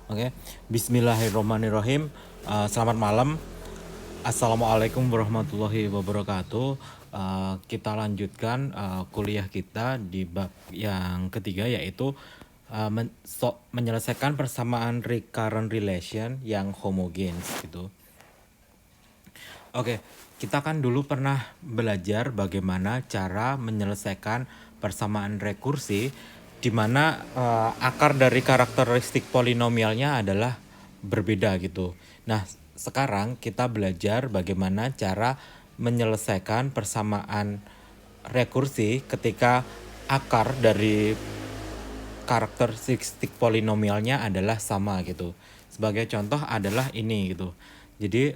Oke, Bismillahirrahmanirrahim. Selamat malam. Assalamualaikum warahmatullahi wabarakatuh. Kita lanjutkan kuliah kita di bab yang ketiga, yaitu menyelesaikan persamaan recurrent relation yang homogenes gitu. Oke, kita kan dulu pernah belajar bagaimana cara menyelesaikan persamaan rekursi di mana akar dari karakteristik polinomialnya adalah berbeda gitu. Nah, sekarang kita belajar bagaimana cara menyelesaikan persamaan rekursi ketika akar dari karakteristik polinomialnya adalah sama gitu. Sebagai contoh adalah ini gitu. Jadi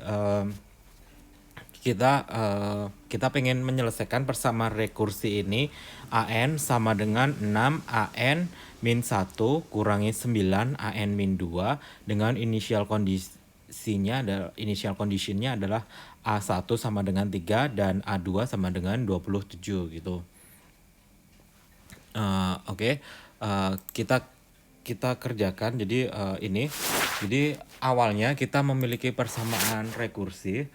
kita pengen menyelesaikan persamaan rekursi ini. AN sama dengan 6 AN min 1 kurangi 9 AN min 2 dengan initial conditionnya adalah A1 sama dengan 3 dan A2 sama dengan 27 gitu. Oke. Kita kerjakan. Jadi ini. Jadi awalnya kita memiliki persamaan rekursi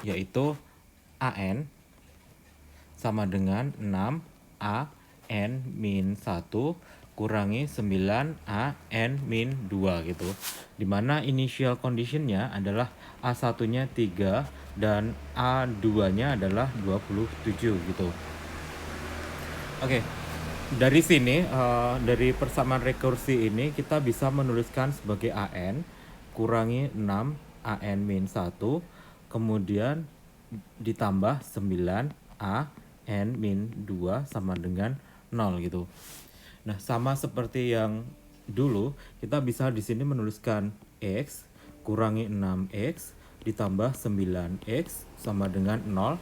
yaitu AN sama dengan 6 AN min 1 kurangi 9 AN min 2 gitu. Dimana initial conditionnya adalah A1-nya 3 dan A2-nya adalah 27 gitu. Oke. Dari sini, dari persamaan rekursi ini kita bisa menuliskan sebagai AN kurangi 6 AN min 1 kemudian ditambah 9 AN min 2 sama dengan 0 gitu. Nah, sama seperti yang dulu, kita bisa di sini menuliskan X kurangi 6X ditambah 9X sama dengan 0.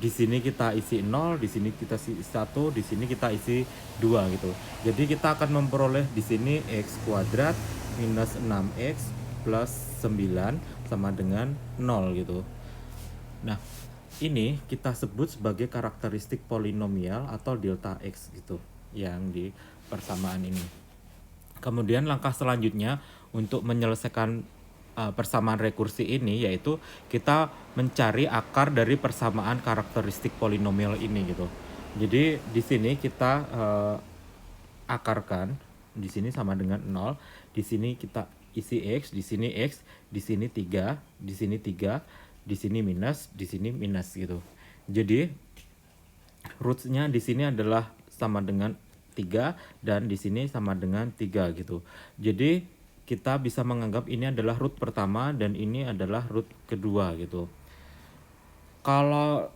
Di sini kita isi 0, di sini kita isi 1, di sini kita isi 2 gitu. Jadi kita akan memperoleh di sini X kuadrat minus 6X plus 9 sama dengan 0 gitu. Nah, ini kita sebut sebagai karakteristik polinomial atau delta X gitu yang di persamaan ini. Kemudian langkah selanjutnya untuk menyelesaikan persamaan rekursi ini yaitu kita mencari akar dari persamaan karakteristik polinomial ini gitu. Jadi di sini kita akarkan, di sini sama dengan 0, di sini kita isi X, di sini X, di sini 3, di sini 3, di sini minus, di sini minus gitu. Jadi roots-nya di sini adalah sama dengan 3 dan di sini sama dengan 3 gitu. Jadi kita bisa menganggap ini adalah root pertama dan ini adalah root kedua gitu. Kalau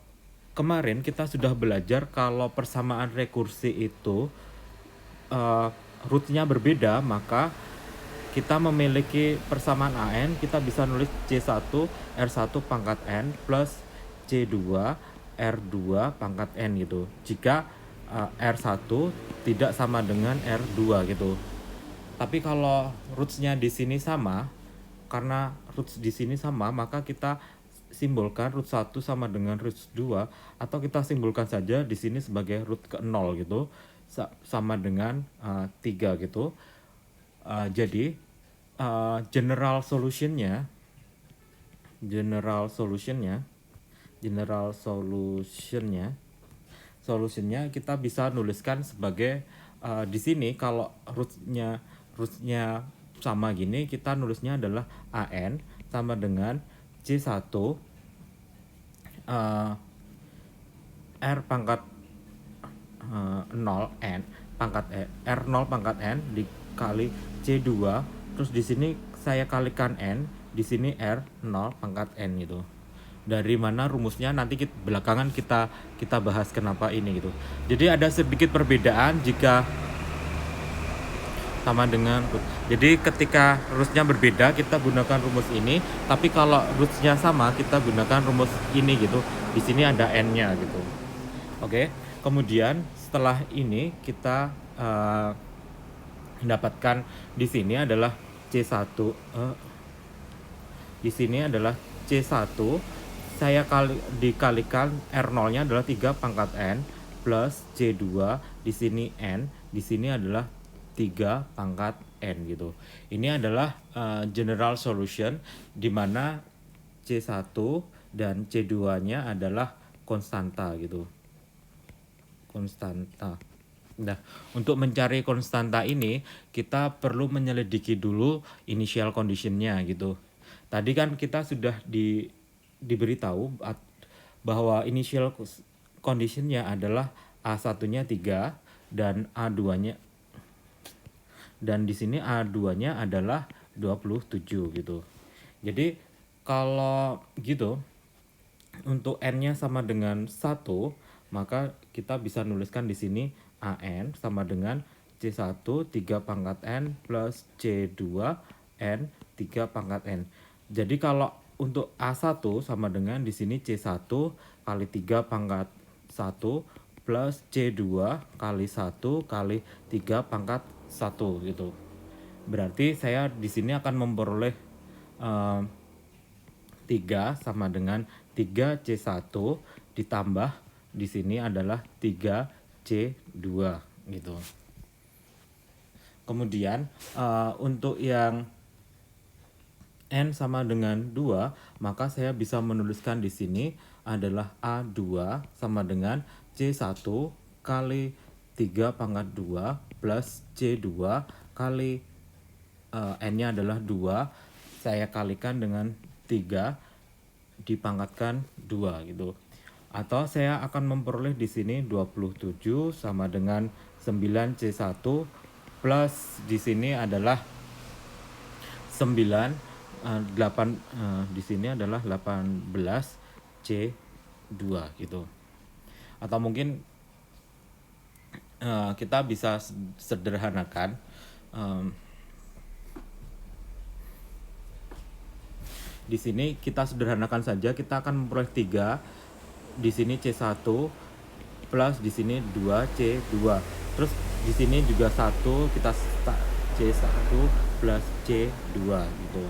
kemarin kita sudah belajar kalau persamaan rekursi itu rootnya berbeda, maka kita memiliki persamaan AN, kita bisa nulis C1 R1 pangkat N plus C2 R2 pangkat N gitu. Jika R1 tidak sama dengan R2 gitu. Tapi kalau roots-nya di sini sama, karena roots di sini sama, maka kita simbolkan root 1 sama dengan root 2, atau kita simbolkan saja di sini sebagai root ke 0 gitu, sama dengan 3 gitu. Jadi general solutionnya kita bisa nuliskan sebagai di sini kalau rootsnya sama gini, kita nulisnya adalah AN sama dengan C1 R pangkat 0 N pangkat R0 pangkat N dikali C2, terus di sini saya kalikan N, di sini R0 pangkat N gitu. Dari mana rumusnya nanti belakangan kita bahas kenapa ini gitu. Jadi ada sedikit perbedaan jika sama dengan root. Jadi ketika rootsnya berbeda kita gunakan rumus ini, tapi kalau rootsnya sama kita gunakan rumus ini gitu. Di sini ada N-nya gitu. Oke. Kemudian setelah ini kita mendapatkan di sini adalah C1 di sini adalah C1 saya dikalikan R0-nya adalah 3 pangkat N plus C2 di sini N, di sini adalah 3 pangkat N gitu. Ini adalah general solution di mana C1 dan C2-nya adalah konstanta gitu. Konstanta. Nah, untuk mencari konstanta ini kita perlu menyelidiki dulu initial condition-nya gitu. Tadi kan kita sudah diberitahu bahwa initial condition-nya adalah A1-nya 3 dan A2-nya, dan di sini A2-nya adalah 27 gitu. Jadi kalau gitu untuk N-nya sama dengan 1, maka kita bisa nuliskan di sini AN sama dengan C1 3 pangkat N plus C2 N 3 pangkat N. Jadi kalau untuk A1 sama dengan di sini C1 kali 3 pangkat 1 plus C2 kali 1 kali 3 pangkat 1 gitu. Berarti saya di sini akan memperoleh 3 sama dengan 3C1 ditambah di sini adalah 3C2 gitu. Kemudian untuk yang N sama dengan 2, maka saya bisa menuliskan di sini adalah A2 sama dengan C1 kali 3 pangkat 2 plus C2 kali N-nya adalah 2, saya kalikan dengan 3 dipangkatkan 2 gitu. Atau saya akan memperoleh di sini 27 sama dengan 9C1 plus di sini adalah 8 di sini adalah 18C2 gitu. Atau mungkin kita bisa sederhanakan di sini kita sederhanakan saja, kita akan memperoleh 3 di sini C1 plus di sini 2C2. Terus di sini juga 1, kita C1 plus C2 gitu.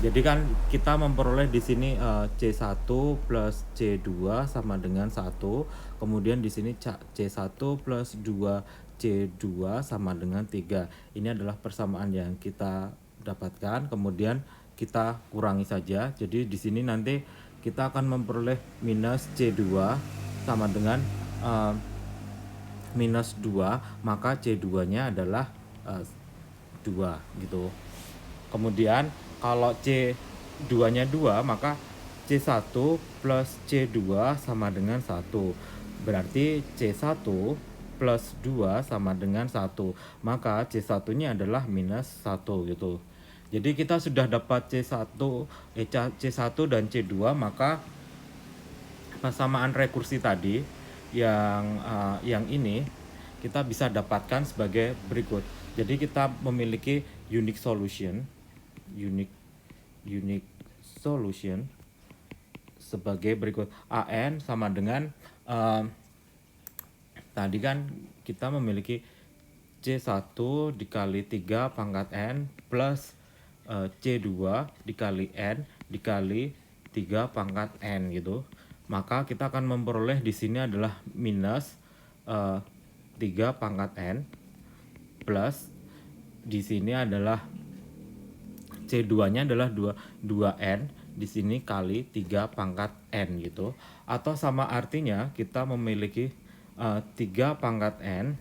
Jadi kan kita memperoleh di sini C1 plus C2 sama dengan 1. Kemudian di sini C1 plus 2C2 sama dengan 3. Ini adalah persamaan yang kita dapatkan. Kemudian kita kurangi saja. Jadi di sini nanti kita akan memperoleh minus C2 sama dengan minus 2, maka C2-nya adalah 2 gitu. Kemudian kalau C2-nya 2, maka C1 plus C2 sama dengan 1. Berarti C1 plus 2 sama dengan 1. Maka C1-nya adalah minus 1 gitu. Jadi kita sudah dapat C1 dan C2, maka persamaan rekursi tadi yang ini kita bisa dapatkan sebagai berikut. Jadi kita memiliki unique solution sebagai berikut. AN sama dengan tadi kan kita memiliki C1 dikali 3 pangkat N plus C2 dikali N dikali 3 pangkat N gitu. Maka kita akan memperoleh di sini adalah minus 3 pangkat N plus di sini adalah C2-nya adalah 2N di sini kali 3 pangkat N gitu. Atau sama artinya kita memiliki 3 pangkat N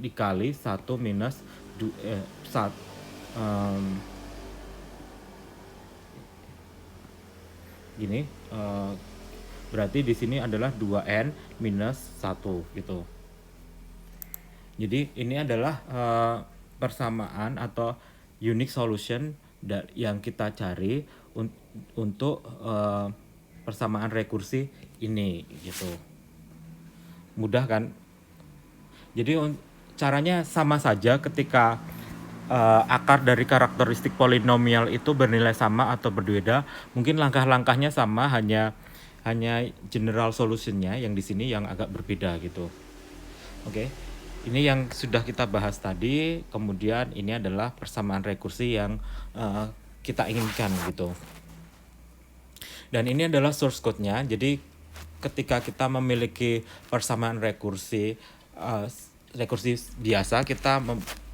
dikali 1 minus gini, berarti di sini adalah 2N minus 1 gitu. Jadi ini adalah persamaan atau unique solution yang kita cari untuk persamaan rekursi ini gitu. Mudah kan? Jadi caranya sama saja ketika akar dari karakteristik polinomial itu bernilai sama atau berbeda. Mungkin langkah-langkahnya sama, hanya general solutionnya yang di sini yang agak berbeda gitu. Oke. Ini yang sudah kita bahas tadi. Kemudian ini adalah persamaan rekursi yang kita inginkan gitu. Dan ini adalah source code-nya. Jadi ketika kita memiliki persamaan rekursi biasa, kita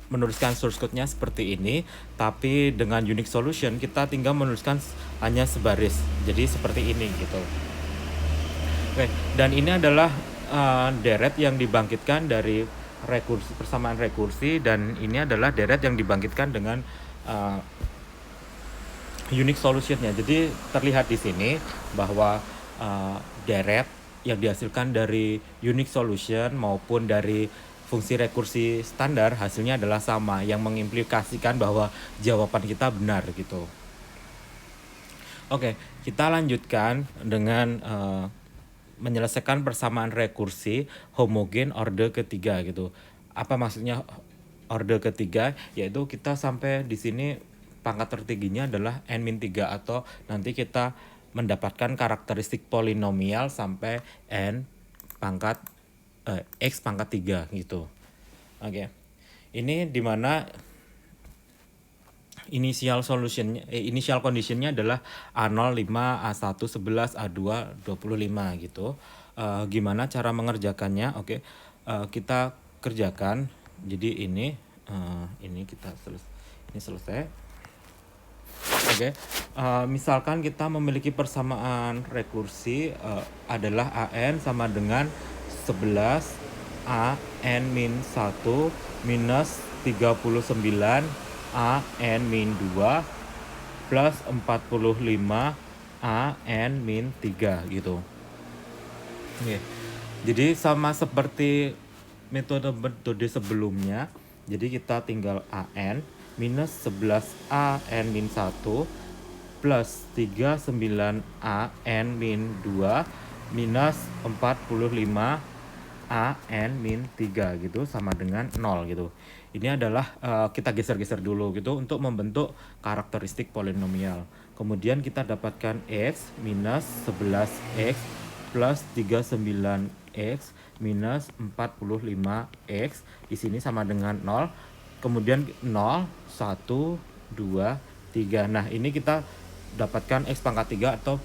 menuliskan source code-nya seperti ini, tapi dengan Unix solution kita tinggal menuliskan hanya sebaris. Jadi seperti ini gitu. Oke, dan ini adalah deret yang dibangkitkan dari persamaan rekursi, dan ini adalah deret yang dibangkitkan dengan Unix solution-nya. Jadi terlihat di sini bahwa deret yang dihasilkan dari Unix solution maupun dari fungsi rekursi standar hasilnya adalah sama, yang mengimplikasikan bahwa jawaban kita benar gitu. Oke, kita lanjutkan dengan menyelesaikan persamaan rekursi homogen orde ketiga gitu. Apa maksudnya orde ketiga? Yaitu kita sampai di sini pangkat tertingginya adalah n-3, atau nanti kita mendapatkan karakteristik polinomial sampai n pangkat x pangkat 3 gitu. Oke. Ini dimana initial conditionnya adalah A0, 5, A1, 11, A2, 25 gitu. Gimana cara mengerjakannya? Oke. Kita kerjakan. Jadi ini kita selesai. Oke. Misalkan kita memiliki persamaan rekursi adalah AN sama dengan 11 AN-1 minus 39 AN-2 plus 45 AN-3 gitu. Oke. Jadi sama seperti metode sebelumnya. Jadi kita tinggal AN minus 11 AN-1 plus 39 AN-2 minus 45 AN-3 gitu sama dengan 0 gitu. Ini adalah kita geser-geser dulu gitu untuk membentuk karakteristik polinomial. Kemudian kita dapatkan x minus 11x plus 39x minus 45x. Di sini sama dengan 0. Kemudian 0, 1, 2, 3. Nah, ini kita dapatkan x pangkat 3 atau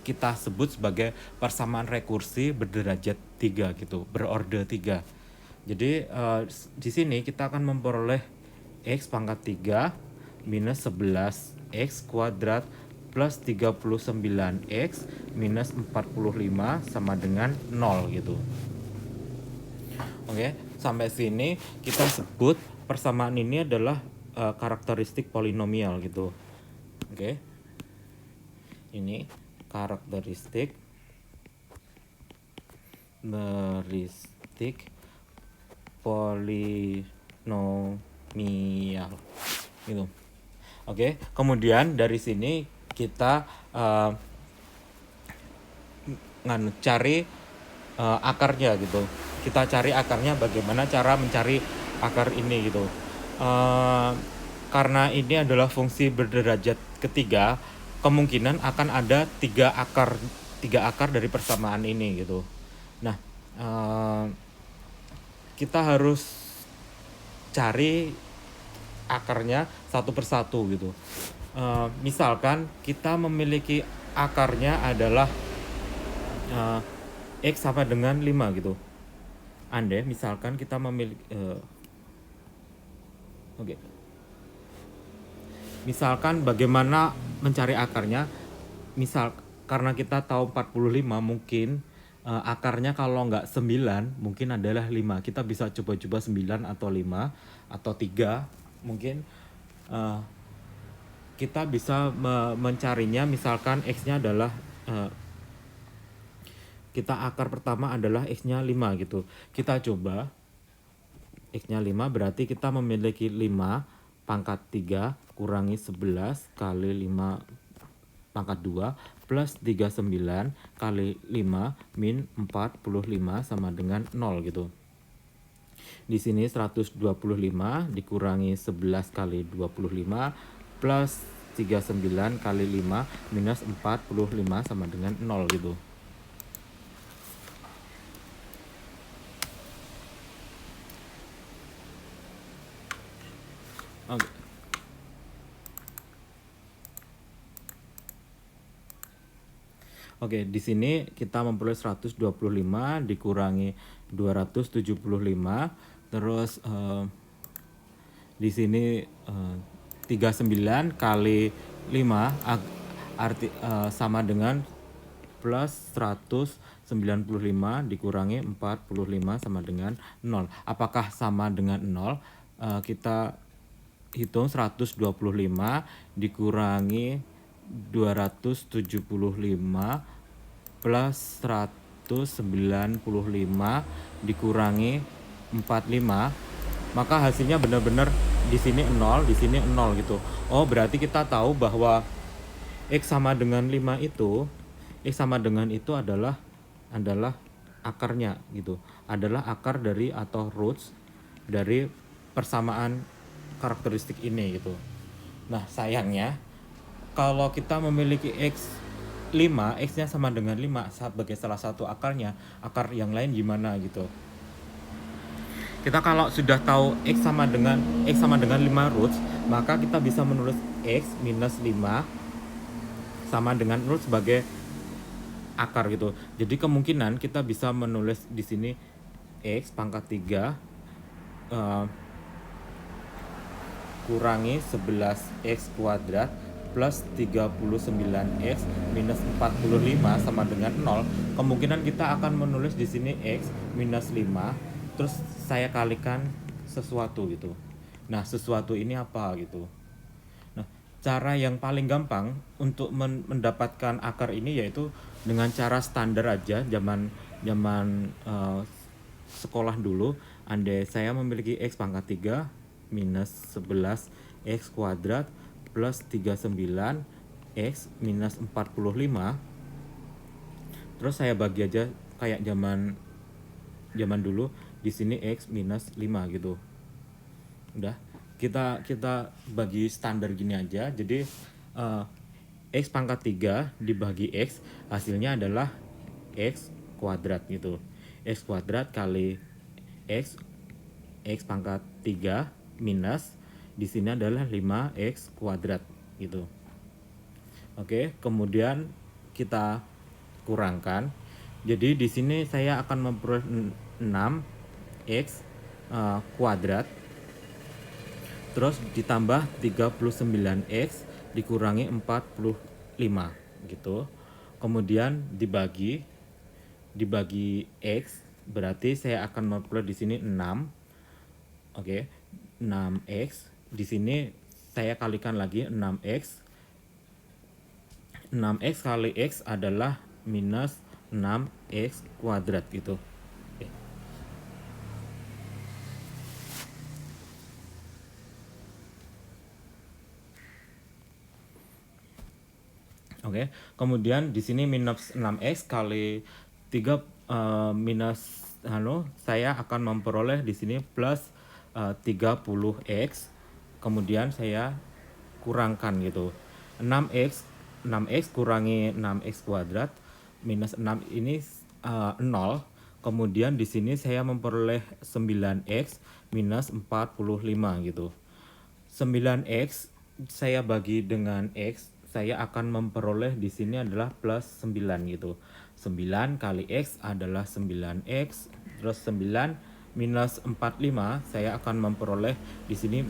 kita sebut sebagai persamaan rekursi berderajat 3 gitu, berorde 3. Jadi di sini kita akan memperoleh x pangkat 3 minus 11x kuadrat plus 39x minus 45 sama dengan 0 gitu. Oke, sampai sini kita sebut persamaan ini adalah karakteristik polinomial gitu. Oke. Ini karakteristik polinomial gitu. Oke, kemudian dari sini kita cari akarnya gitu. Kita cari akarnya, bagaimana cara mencari akar ini gitu. Karena ini adalah fungsi berderajat ketiga, kemungkinan akan ada tiga akar dari persamaan ini gitu. Nah, kita harus cari akarnya satu persatu gitu. Misalkan kita memiliki akarnya adalah x sama dengan 5 gitu. Andai misalkan kita memiliki misalkan bagaimana mencari akarnya. Misal karena kita tahu 45, mungkin akarnya kalau nggak 9 mungkin adalah 5. Kita bisa coba-coba 9 atau 5 atau 3 mungkin. Kita bisa mencarinya, misalkan x-nya adalah kita akar pertama adalah x-nya 5 gitu. Kita coba x-nya 5, berarti kita memiliki 5 pangkat 3 kurangi 11 kali 5 pangkat 2 plus 39 kali 5 min 45 sama dengan 0 gitu. Di sini 125 dikurangi 11 kali 25 plus 39 kali 5 minus 45 sama dengan 0 gitu. Oke, di sini kita memperoleh 125 dikurangi 275, terus Di sini 39 kali 5 sama dengan plus 195 dikurangi 45 sama dengan 0. Apakah sama dengan 0? Kita hitung 125 dikurangi 275 plus 195 dikurangi 45, maka hasilnya benar-benar di sini 0, di sini 0 gitu. Oh, berarti kita tahu bahwa X sama dengan 5 itu, X sama dengan itu adalah akarnya gitu. Adalah akar dari atau roots dari persamaan karakteristik ini gitu. Nah, sayangnya kalau kita memiliki X 5, X-nya sama dengan 5 sebagai salah satu akarnya, akar yang lain gimana gitu. Kita kalau sudah tahu X sama dengan 5 roots, maka kita bisa menulis X minus 5 sama dengan root sebagai akar gitu. Jadi kemungkinan kita bisa menulis di sini X pangkat 3 kurangi 11X kuadrat plus 39X minus 45 sama dengan 0. Kemungkinan kita akan menulis di sini X minus 5, terus saya kalikan sesuatu gitu. Nah, sesuatu ini apa gitu. Nah, cara yang paling gampang untuk mendapatkan akar ini yaitu dengan cara standar aja zaman sekolah dulu. Andai saya memiliki X pangkat 3 minus 11X kuadrat plus 39X minus 45, terus saya bagi aja kayak zaman dulu, di sini X minus 5 gitu. Udah, kita bagi standar gini aja. Jadi X pangkat 3 dibagi X, hasilnya adalah X kuadrat gitu. X kuadrat kali X pangkat 3 minus di sini adalah 5X kuadrat gitu. Oke, kemudian kita kurangkan. Jadi di sini saya akan memperoleh 6X kuadrat terus ditambah 39X dikurangi 45 gitu. Kemudian dibagi X, berarti saya akan memperoleh di sini 6. Oke, 6X. Di sini saya kalikan lagi 6X. 6X kali X adalah minus 6X kuadrat gitu. Oke, kemudian di sini minus 6X kali 3 minus saya akan memperoleh di sini plus 30X. Kemudian saya kurangkan gitu. 6X kurangi 6X kuadrat minus 6 ini 0. Kemudian di sini saya memperoleh 9X minus 45 gitu. 9X saya bagi dengan X, saya akan memperoleh di sini adalah plus 9 gitu. 9 kali X adalah 9X, terus 9 minus 45 saya akan memperoleh di sini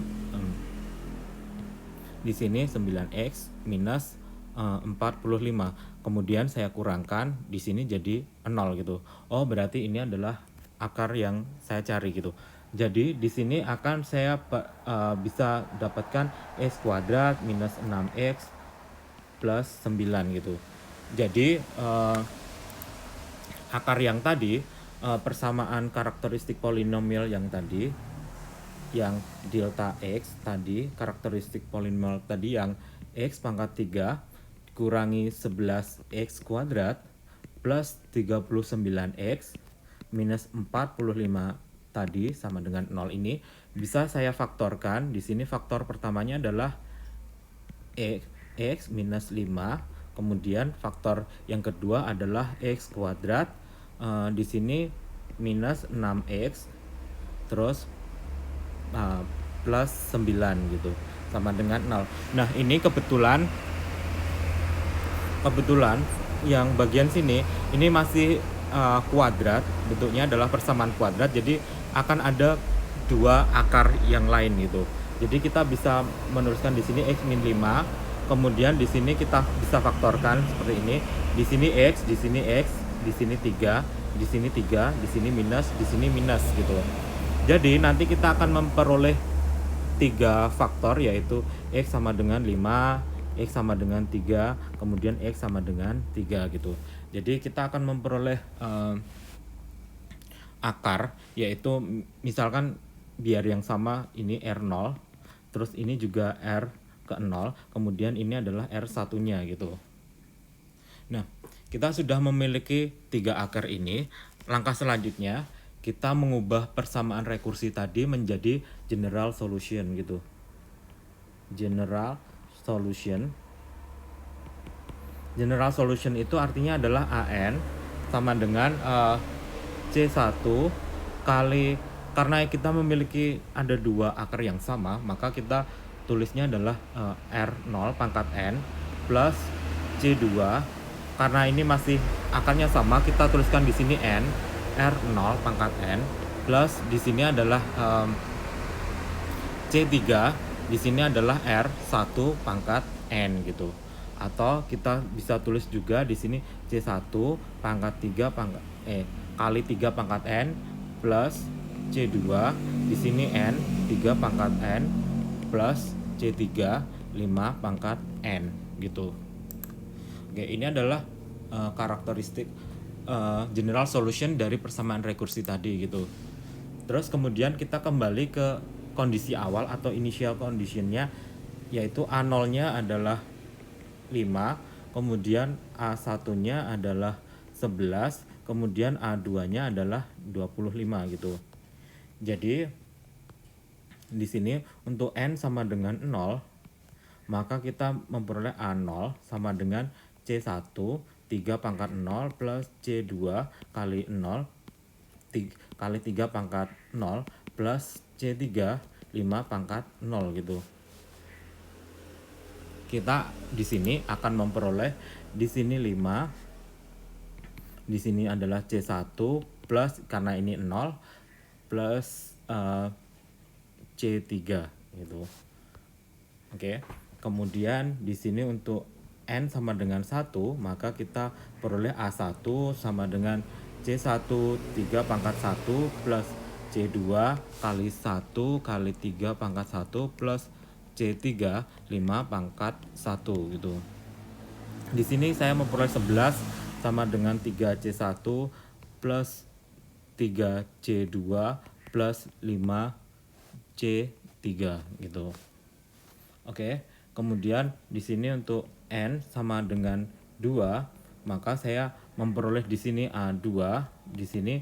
9X minus 45. Kemudian saya kurangkan di sini jadi 0 gitu. Oh, berarti ini adalah akar yang saya cari gitu. Jadi di sini akan saya bisa dapatkan X kuadrat minus 6X plus 9 gitu. Jadi akar yang tadi, persamaan karakteristik polinomial yang tadi, yang delta X tadi, karakteristik polinomial tadi yang X pangkat 3 kurangi 11X kuadrat plus 39X minus 45 tadi sama dengan 0 ini bisa saya faktorkan. Di sini faktor pertamanya adalah X minus 5, kemudian faktor yang kedua adalah X kuadrat, di sini minus 6X terus plus 9 gitu sama dengan 0. Nah, ini kebetulan yang bagian sini ini masih kuadrat, bentuknya adalah persamaan kuadrat, jadi akan ada dua akar yang lain gitu. Jadi kita bisa menuliskan di sini x min 5, kemudian di sini kita bisa faktorkan seperti ini. Di sini x, di sini x, di sini 3, di sini 3, di sini minus, di sini minus gitu. Jadi nanti kita akan memperoleh 3 faktor, yaitu x sama dengan 5, x sama dengan 3, kemudian x sama dengan 3 gitu. Jadi kita akan memperoleh akar, yaitu misalkan biar yang sama ini R0, terus ini juga R ke 0, kemudian ini adalah R1 nya gitu. Nah, kita sudah memiliki 3 akar ini. Langkah selanjutnya kita mengubah persamaan rekursi tadi menjadi general solution gitu. General solution. General solution itu artinya adalah AN sama dengan C1 kali, karena kita memiliki ada 2 akar yang sama, maka kita tulisnya adalah R0 pangkat N plus C2. Karena ini masih akarnya sama, kita tuliskan di sini N, R0 pangkat N plus di sini adalah C3, di sini adalah R1 pangkat N gitu. Atau kita bisa tulis juga di sini C1 pangkat 3 pangkat kali 3 pangkat N plus C2, di sini N 3 pangkat N plus C3 5 pangkat N gitu. Oke, ini adalah karakteristik general solution dari persamaan rekursi tadi gitu. Terus kemudian kita kembali ke kondisi awal atau initial conditionnya, yaitu A0-nya adalah 5, kemudian A1-nya adalah 11, kemudian A2-nya adalah 25 gitu. Jadi di sini untuk N sama dengan 0, maka kita memperoleh A0 sama dengan C1 3 pangkat 0 plus C2 kali 0 kali 3 pangkat 0 plus C3 5 pangkat 0 gitu. Kita di sini akan memperoleh di sini 5, di sini adalah C1 plus karena ini 0 plus C3 gitu. Oke. Kemudian di sini untuk N sama dengan 1, maka kita peroleh A1 sama dengan C1 3 pangkat 1 plus C2 kali 1 kali 3 pangkat 1 plus C3 5 pangkat 1 gitu. Di sini saya memperoleh 11 sama dengan 3C1 plus 3C2 plus 5C3 gitu. Oke, kemudian di sini untuk N sama dengan 2, maka saya memperoleh di sini A2, di sini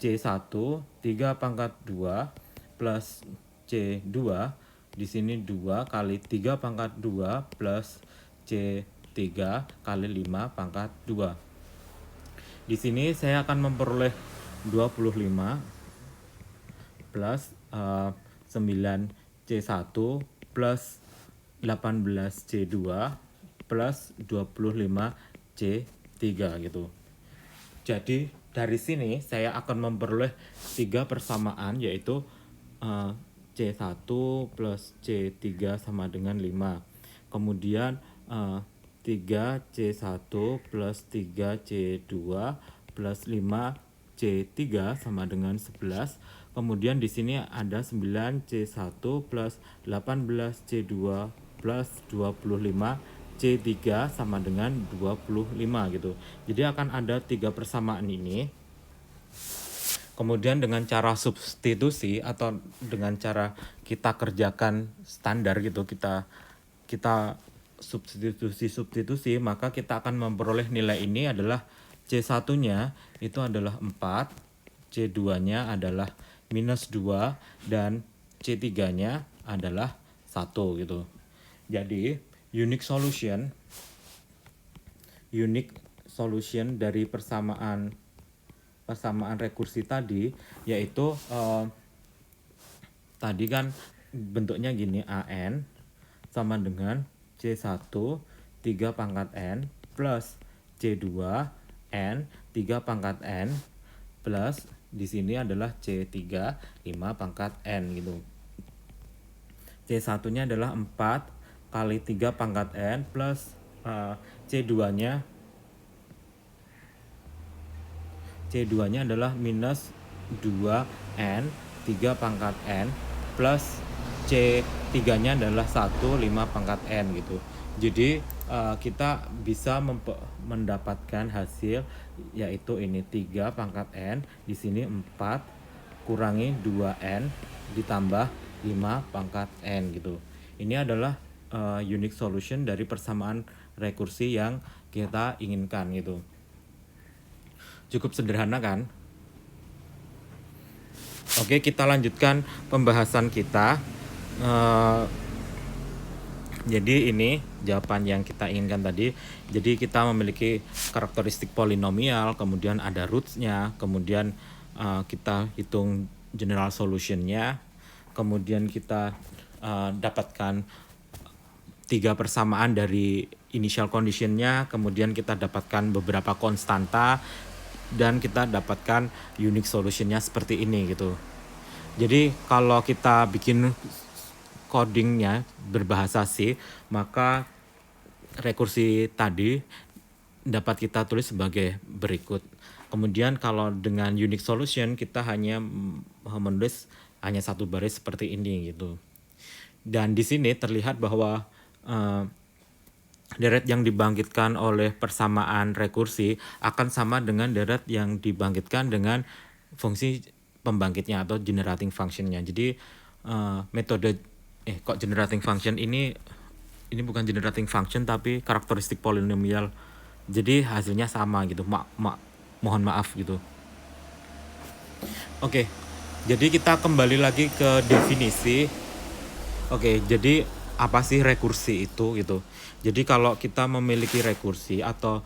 C1 3 pangkat 2 plus C2, di sini 2 kali 3 pangkat 2 plus C3 kali 5 pangkat 2. Di sini saya akan memperoleh 25 plus 9C1 plus 18C2 plus 25C3 gitu. Jadi dari sini saya akan memperoleh 3 persamaan, yaitu C1 plus C3 sama dengan 5. Kemudian 3C1 plus 3C2 plus 5C3 sama dengan 11. Kemudian di sini ada 9C1 plus 18C2 plus 25C3 sama dengan 25 gitu. Jadi akan ada 3 persamaan ini. Kemudian dengan cara substitusi atau dengan cara kita kerjakan standar gitu, kita substitusi, maka kita akan memperoleh nilai ini adalah C1-nya itu adalah 4, C2-nya adalah minus 2, dan C3-nya adalah 1 gitu. Jadi unique solution dari persamaan rekursi tadi, yaitu tadi kan bentuknya gini, AN sama dengan C1 3 pangkat N plus C2 N 3 pangkat N plus di sini adalah C3 5 pangkat N gitu. C1-nya adalah 4 kali 3 pangkat N plus C2-nya adalah minus 2N 3 pangkat N plus C3-nya adalah 1 5 pangkat N gitu. Jadi kita bisa mendapatkan hasil yaitu ini 3 pangkat N, di sini 4 kurangi 2N ditambah 5 pangkat N gitu. Ini adalah unique solution dari persamaan rekursi yang kita inginkan gitu. Cukup sederhana kan? Oke, kita lanjutkan pembahasan kita. Jadi ini jawaban yang kita inginkan tadi. Jadi kita memiliki karakteristik polinomial, kemudian ada roots-nya, kemudian kita hitung general solution-nya, kemudian kita dapatkan 3 persamaan dari initial condition-nya, kemudian kita dapatkan beberapa konstanta, dan kita dapatkan unique solution-nya seperti ini gitu. Jadi kalau kita bikin codingnya berbahasa C, maka rekursi tadi dapat kita tulis sebagai berikut. Kemudian kalau dengan unique solution kita hanya menulis hanya satu baris seperti ini gitu. Dan di sini terlihat bahwa deret yang dibangkitkan oleh persamaan rekursi akan sama dengan deret yang dibangkitkan dengan fungsi pembangkitnya atau generating function-nya. Jadi metode generating function ini bukan generating function tapi karakteristik polinomial. Jadi hasilnya sama gitu. Mohon maaf gitu. Oke. Jadi kita kembali lagi ke definisi. Oke, jadi apa sih rekursi itu gitu. Jadi kalau kita memiliki rekursi atau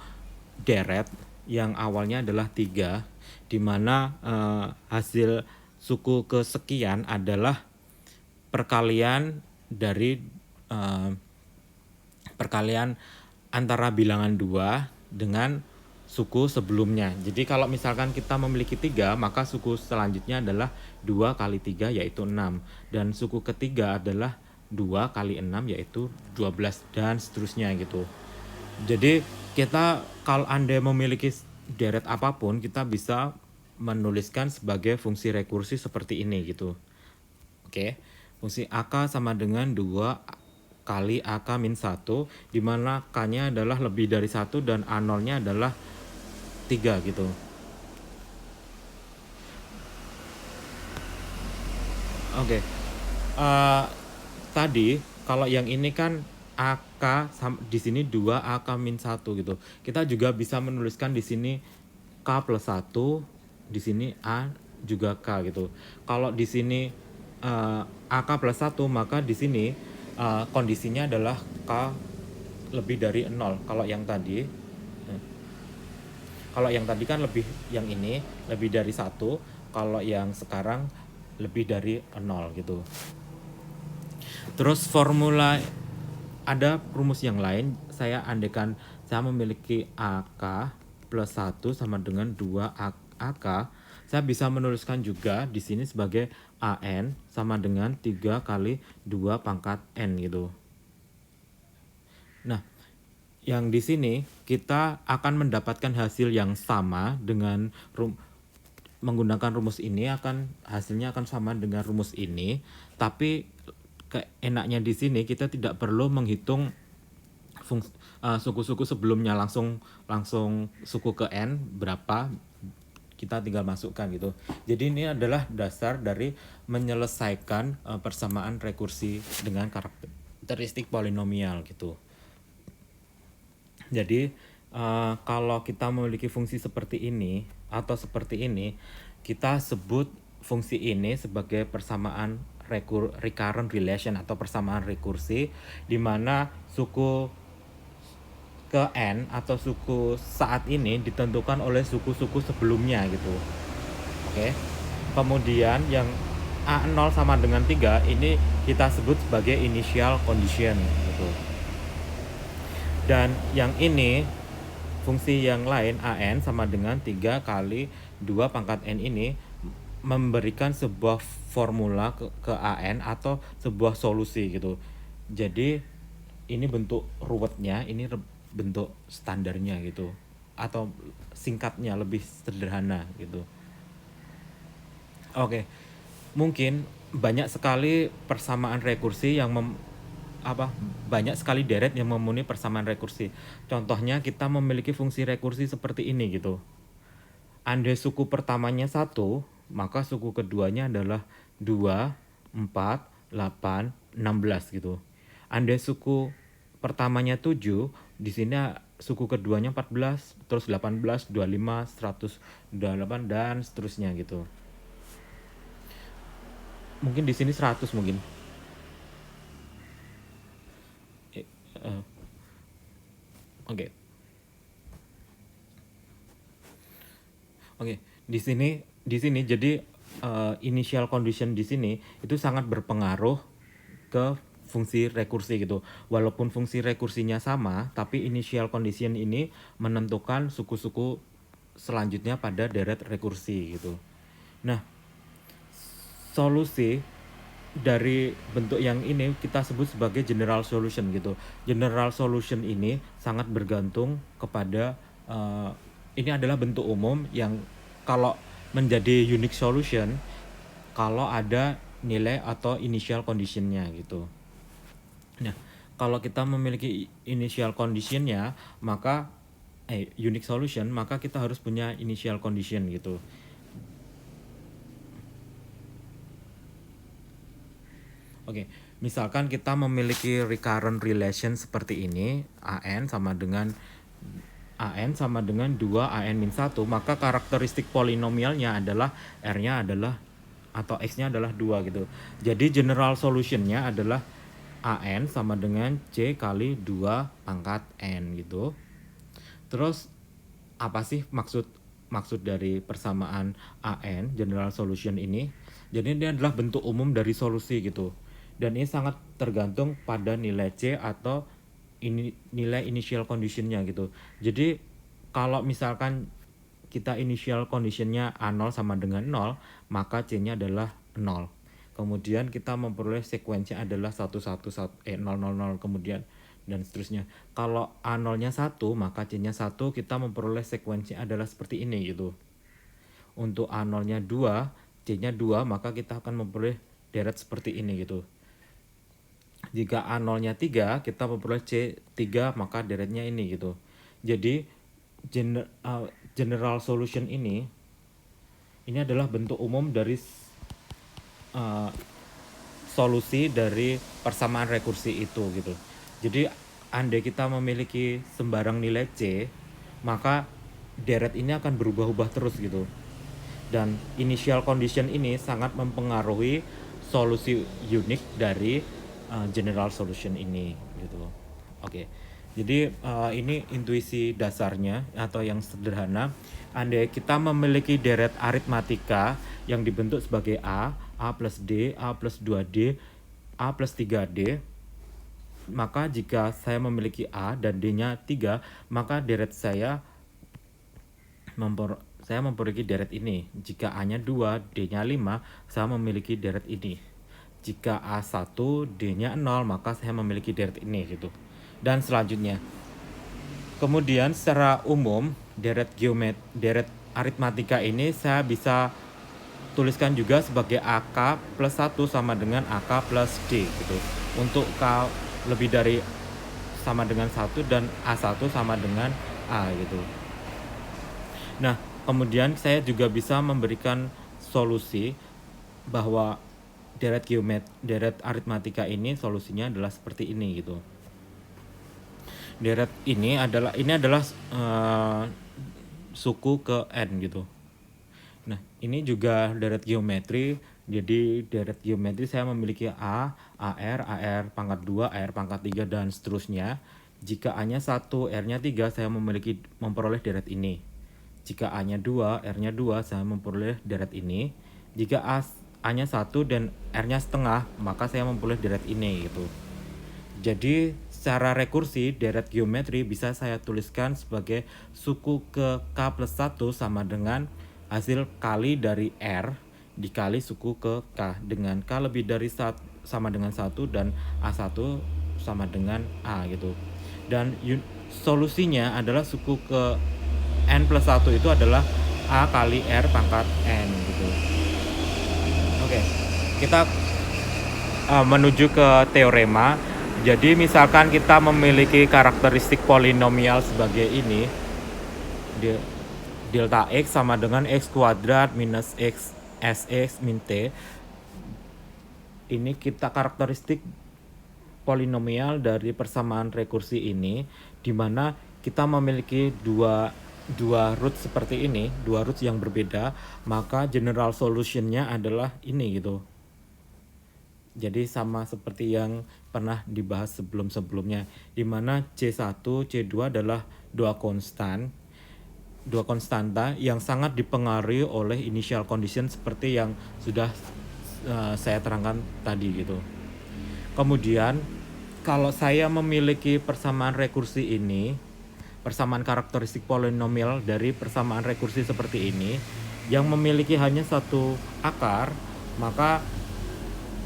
deret yang awalnya adalah 3, di mana hasil suku kesekian adalah perkalian dari perkalian antara bilangan 2 dengan suku sebelumnya. Jadi kalau misalkan kita memiliki 3, maka suku selanjutnya adalah 2 kali 3 yaitu 6. Dan suku ketiga adalah 2 kali 6 yaitu 12 dan seterusnya gitu. Jadi kita kalau Anda memiliki deret apapun, kita bisa menuliskan sebagai fungsi rekursi seperti ini gitu. Oke. Fungsi AK sama dengan 2 kali AK min 1, di mana K-nya adalah lebih dari 1 dan A0-nya adalah 3 gitu. Oke. Tadi kalau yang ini kan AK di sini 2 AK min 1 gitu. Kita juga bisa menuliskan di sini K plus 1, di sini A juga K gitu. Kalau di sini AK plus 1, maka di sini kondisinya adalah K lebih dari 0. Kalau yang tadi kan yang ini lebih dari 1, kalau yang sekarang lebih dari 0 gitu. Terus formula, ada rumus yang lain. Saya andaikan saya memiliki AK plus 1 sama dengan 2 AK, saya bisa menuliskan juga di sini sebagai AN sama dengan 3 kali 2 pangkat N gitu. Nah, yang di sini kita akan mendapatkan hasil yang sama dengan menggunakan rumus ini, hasilnya akan sama dengan rumus ini, tapi enaknya di sini kita tidak perlu menghitung suku-suku sebelumnya, langsung suku ke N berapa kita tinggal masukkan gitu. Jadi ini adalah dasar dari menyelesaikan persamaan rekursi dengan karakteristik polinomial gitu. Jadi kalau kita memiliki fungsi seperti ini atau seperti ini, kita sebut fungsi ini sebagai persamaan recurrent relation atau persamaan rekursi, di mana suku ke N atau suku saat ini ditentukan oleh suku-suku sebelumnya gitu. Oke. Kemudian yang A0 sama dengan 3 ini kita sebut sebagai initial condition gitu. Dan yang ini fungsi yang lain AN sama dengan 3 kali 2 pangkat N ini memberikan sebuah formula ke AN atau sebuah solusi gitu. Jadi ini bentuk ruwetnya, ini bentuk standarnya gitu, atau singkatnya lebih sederhana gitu. Oke, mungkin banyak sekali persamaan rekursi yang banyak sekali deret yang memenuhi persamaan rekursi. Contohnya kita memiliki fungsi rekursi seperti ini gitu. Andai suku pertamanya 1, maka suku keduanya adalah 2, 4, 8, 16 gitu. Andai suku pertamanya 7, di sini suku keduanya 14, terus 18, 25, 128 dan seterusnya gitu. Mungkin di sini 100 mungkin. Oke. Oke, di sini jadi initial condition di sini itu sangat berpengaruh ke fungsi rekursi gitu. Walaupun fungsi rekursinya sama, tapi initial condition ini menentukan suku-suku selanjutnya pada deret rekursi gitu. Nah, solusi dari bentuk yang ini kita sebut sebagai general solution gitu. General solution ini sangat bergantung kepada ini adalah bentuk umum yang kalau menjadi unique solution kalau ada nilai atau initial conditionnya gitu. Nah, kalau kita memiliki initial conditionnya, maka unique solution, maka kita harus punya initial condition gitu. Oke, misalkan kita memiliki recurrent relation seperti ini, AN sama dengan 2 AN-1, maka karakteristik polinomialnya adalah R-nya adalah atau X-nya adalah 2 gitu. Jadi general solution-nya adalah AN sama dengan C kali 2 pangkat N gitu. Terus apa sih maksud dari persamaan AN general solution ini? Jadi ini adalah bentuk umum dari solusi gitu. Dan ini sangat tergantung pada nilai C atau nilai initial conditionnya gitu. Jadi kalau misalkan kita initial conditionnya A0 sama dengan 0, maka C-nya adalah 0. Kemudian kita memperoleh sekuensinya adalah 0, 0, 0, kemudian dan seterusnya. Kalau A0-nya 1, maka C-nya 1, kita memperoleh sekuensinya adalah seperti ini gitu. Untuk A0-nya 2, C-nya 2, maka kita akan memperoleh deret seperti ini gitu. Jika A0-nya 3, kita memperoleh C3, maka deretnya ini gitu. Jadi general solution ini adalah bentuk umum dari solusi dari persamaan rekursi itu gitu. Jadi andai kita memiliki sembarang nilai C, maka deret ini akan berubah-ubah terus gitu. Dan initial condition ini sangat mempengaruhi solusi unik dari general solution ini gitu. Oke. Jadi ini intuisi dasarnya atau yang sederhana. Andai kita memiliki deret aritmatika yang dibentuk sebagai A plus D, A plus 2D, A plus 3D, maka jika saya memiliki A dan D-nya 3, maka deret saya memiliki deret ini. Jika A-nya 2, D-nya 5, saya memiliki deret ini. Jika A1, D-nya 0, maka saya memiliki deret ini gitu. Dan selanjutnya. Kemudian secara umum deret aritmatika ini saya bisa tuliskan juga sebagai AK plus 1 sama dengan AK plus D gitu. Untuk K lebih dari sama dengan 1 dan A1 sama dengan A gitu. Nah, kemudian saya juga bisa memberikan solusi bahwa deret aritmatika ini solusinya adalah seperti ini gitu. Deret ini adalah suku ke N gitu. Nah, ini juga deret geometri. Jadi deret geometri saya memiliki A, AR pangkat 2, AR pangkat 3 dan seterusnya. Jika A-nya 1, R-nya 3, saya memperoleh deret ini. Jika A-nya 2, R-nya 2, saya memperoleh deret ini. Jika A-nya 1 dan R-nya setengah, maka saya memperoleh deret ini gitu. Jadi secara rekursi deret geometri bisa saya tuliskan sebagai suku ke K plus 1 sama dengan hasil kali dari R dikali suku ke K, dengan K lebih dari sama dengan 1 dan A1 sama dengan A gitu. Dan solusinya adalah suku ke N plus 1 itu adalah A kali R pangkat N gitu. Oke, kita menuju ke teorema. Jadi misalkan kita memiliki karakteristik polinomial sebagai ini, delta X sama dengan X kuadrat minus X SX min T. Ini kita karakteristik polinomial dari persamaan rekursi ini, di mana kita memiliki dua root seperti ini, dua root yang berbeda, maka general solutionnya adalah ini gitu. Jadi sama seperti yang pernah dibahas sebelum-sebelumnya, di mana C1, C2 adalah dua konstanta yang sangat dipengaruhi oleh initial condition seperti yang sudah saya terangkan tadi gitu. Kemudian kalau saya memiliki persamaan rekursi ini, persamaan karakteristik polinomial dari persamaan rekursi seperti ini yang memiliki hanya satu akar, maka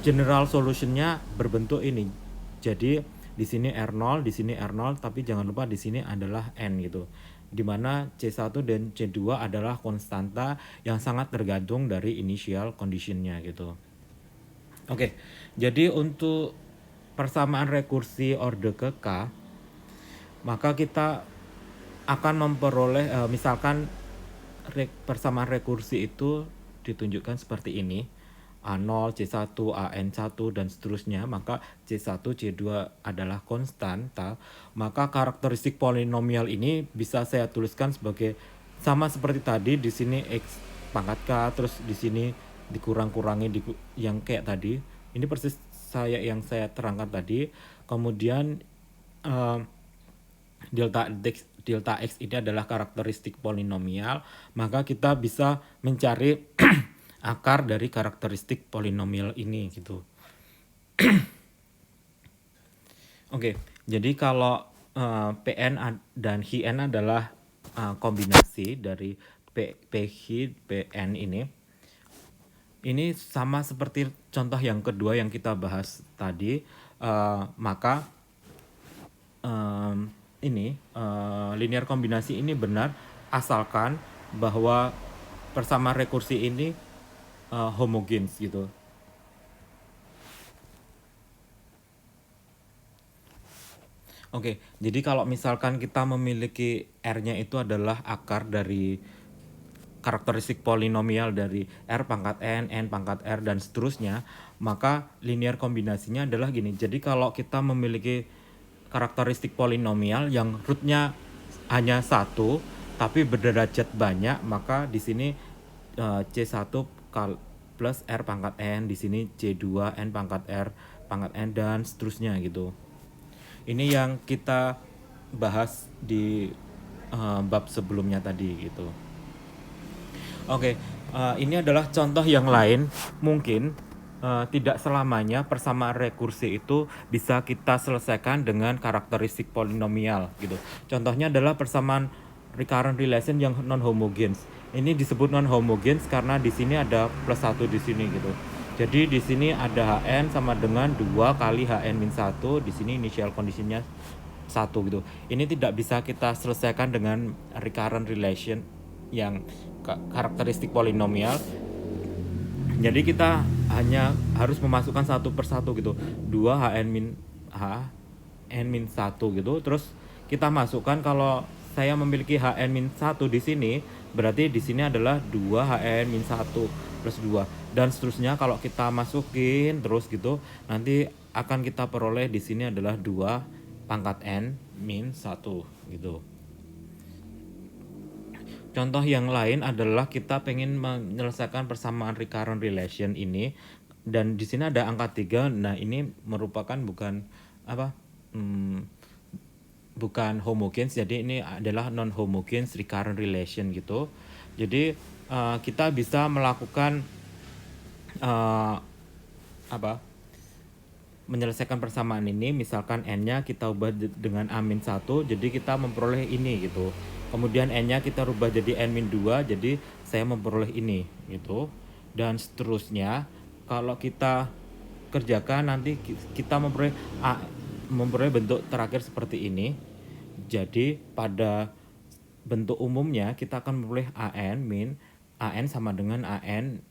general solutionnya berbentuk ini. Jadi di sini R0, di sini R0, tapi jangan lupa di sini adalah N gitu. Dimana C1 dan C2 adalah konstanta yang sangat tergantung dari initial conditionnya gitu. Oke, jadi untuk persamaan rekursi orde ke K, maka kita akan memperoleh misalkan persamaan rekursi itu ditunjukkan seperti ini. A0, C1, AN1 dan seterusnya, maka C1, C2 adalah konstanta, maka karakteristik polinomial ini bisa saya tuliskan sebagai sama seperti tadi, di sini X pangkat K, terus di sini dikurang-kurangi yang kayak tadi. Ini persis yang saya terangkan tadi. Kemudian delta X ini adalah karakteristik polinomial, maka kita bisa mencari akar dari karakteristik polinomial ini gitu. Oke, jadi kalau Pn dan Hn adalah kombinasi dari PH, Pn ini. Ini sama seperti contoh yang kedua yang kita bahas tadi, maka linear kombinasi ini benar asalkan bahwa persamaan rekursi ini homogenes gitu. Oke, jadi kalau misalkan kita memiliki R-nya itu adalah akar dari karakteristik polinomial dari R pangkat N, N pangkat R, dan seterusnya, maka linear kombinasinya adalah gini. Jadi kalau kita memiliki karakteristik polinomial yang rootnya hanya satu, tapi berderajat banyak, maka di sini C1 plus R pangkat N, di sini C2 N pangkat R pangkat N, dan seterusnya gitu. Ini yang kita bahas di bab sebelumnya tadi gitu. Oke, ini adalah contoh yang lain. Mungkin tidak selamanya persamaan rekursi itu bisa kita selesaikan dengan karakteristik polinomial gitu. Contohnya adalah persamaan recurrent relation yang non-homogenes. Ini disebut non-homogenes karena di sini ada plus 1 di sini gitu. Jadi di sini ada Hn sama dengan 2 kali Hn-1, di sini initial conditionnya 1 gitu. Ini tidak bisa kita selesaikan dengan recurrent relation yang karakteristik polinomial. Jadi kita hanya harus memasukkan satu persatu gitu. 2 Hn-1 gitu. Terus kita masukkan, kalau saya memiliki Hn-1 di sini, berarti di sini adalah 2 Hn-1 plus 2 dan seterusnya. Kalau kita masukin terus gitu, nanti akan kita peroleh di sini adalah 2 pangkat N min 1 gitu. Contoh yang lain adalah kita pengen menyelesaikan persamaan recurrent relation ini, dan di sini ada angka 3. Nah, ini merupakan bukan homogenes, jadi ini adalah non homogenes recurrent relation gitu. Jadi kita bisa melakukan menyelesaikan persamaan ini. Misalkan N-nya kita ubah dengan A-1, jadi kita memperoleh ini gitu. Kemudian N-nya kita rubah jadi N-2, jadi saya memperoleh ini gitu. dan seterusnya. Kalau kita kerjakan nanti kita memperoleh bentuk terakhir seperti ini. Jadi pada bentuk umumnya kita akan memperoleh an sama dengan an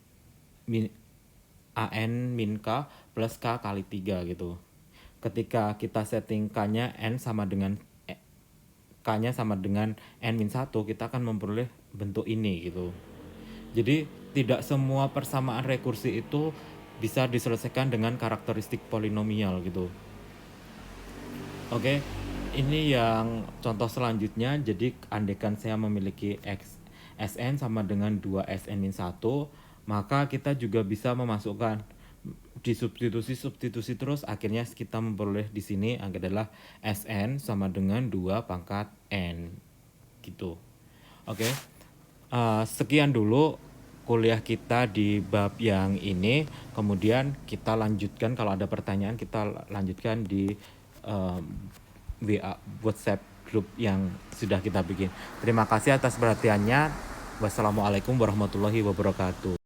min k plus k kali 3 gitu. Ketika kita setting k-nya n sama dengan k-nya sama dengan n-1, kita akan memperoleh bentuk ini gitu. Jadi tidak semua persamaan rekursi itu bisa diselesaikan dengan karakteristik polinomial gitu. Oke, ini yang contoh selanjutnya. Jadi andaikan saya memiliki Sn sama dengan 2Sn-1, maka kita juga bisa memasukkan disubstitusi terus, akhirnya kita memperoleh di sini adalah Sn sama dengan 2 pangkat n gitu. Oke. Sekian dulu kuliah kita di bab yang ini. Kemudian kita lanjutkan, kalau ada pertanyaan kita lanjutkan di WA WhatsApp grup yang sudah kita bikin. Terima kasih atas perhatiannya. Wassalamualaikum warahmatullahi wabarakatuh.